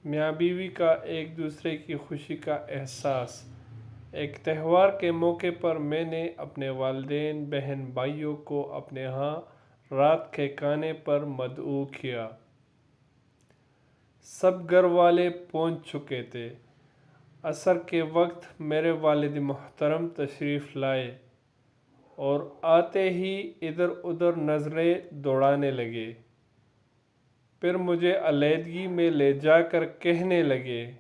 میاں بیوی کا ایک دوسرے کی خوشی کا احساس۔ ایک تہوار کے موقع پر میں نے اپنے والدین بہن بھائیوں کو اپنے ہاں رات کے کھانے پر مدعو کیا۔ سب گھر والے پہنچ چکے تھے۔ عصر کے وقت میرے والد محترم تشریف لائے اور آتے ہی ادھر ادھر نظریں دوڑانے لگے۔ پھر مجھے علیحدگی میں لے جا کر کہنے لگے،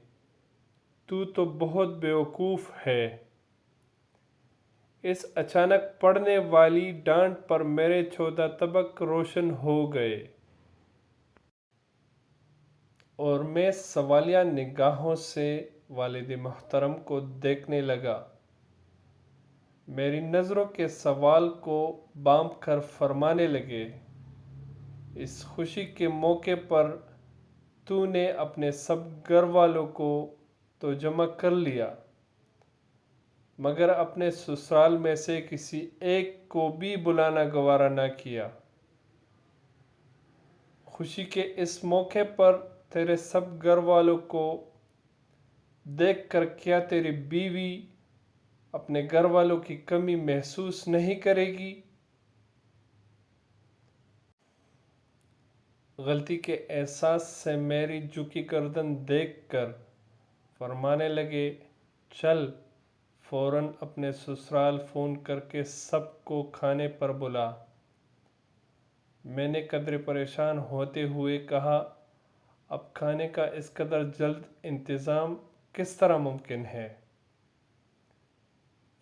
تو بہت بیوقوف ہے۔ اس اچانک پڑنے والی ڈانٹ پر میرے 14 طبق روشن ہو گئے اور میں سوالیہ نگاہوں سے والد محترم کو دیکھنے لگا۔ میری نظروں کے سوال کو بانپ کر فرمانے لگے، اس خوشی کے موقع پر تو نے اپنے سب گھر والوں کو تو جمع کر لیا، مگر اپنے سسرال میں سے کسی ایک کو بھی بلانا گوارا نہ کیا۔ خوشی کے اس موقع پر تیرے سب گھر والوں کو دیکھ کر کیا تیری بیوی اپنے گھر والوں کی کمی محسوس نہیں کرے گی؟ غلطی کے احساس سے میری جھکی گردن دیکھ کر فرمانے لگے، چل فوراً اپنے سسرال فون کر کے سب کو کھانے پر بلا۔ میں نے قدرے پریشان ہوتے ہوئے کہا، اب کھانے کا اس قدر جلد انتظام کس طرح ممکن ہے؟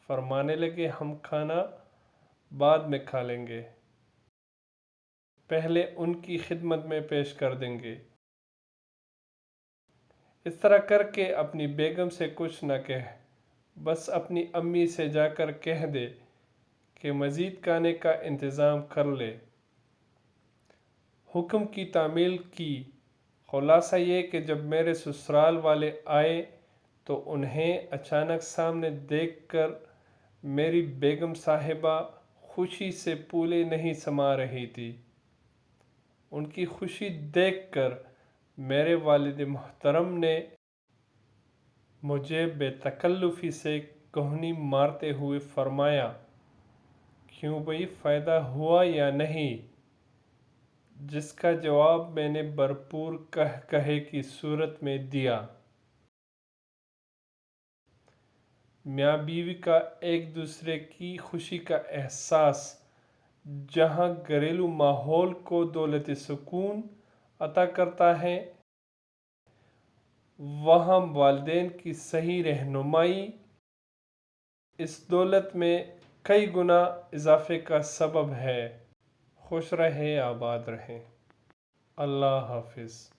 فرمانے لگے، ہم کھانا بعد میں کھا لیں گے، پہلے ان کی خدمت میں پیش کر دیں گے۔ اس طرح کر کے اپنی بیگم سے کچھ نہ کہہ، بس اپنی امی سے جا کر کہہ دے کہ مزید کھانے کا انتظام کر لے۔ حکم کی تعمیل کی۔ خلاصہ یہ کہ جب میرے سسرال والے آئے تو انہیں اچانک سامنے دیکھ کر میری بیگم صاحبہ خوشی سے پھولے نہیں سما رہی تھی۔ ان کی خوشی دیکھ کر میرے والد محترم نے مجھے بے تکلفی سے کہنی مارتے ہوئے فرمایا، کیوں بھئی، فائدہ ہوا یا نہیں؟ جس کا جواب میں نے بھرپور قہقہے کی صورت میں دیا۔ میاں بیوی کا ایک دوسرے کی خوشی کا احساس جہاں گھریلو ماحول کو دولت سکون عطا کرتا ہے، وہاں والدین کی صحیح رہنمائی اس دولت میں کئی گنا اضافے کا سبب ہے۔ خوش رہیں، آباد رہیں۔ اللہ حافظ۔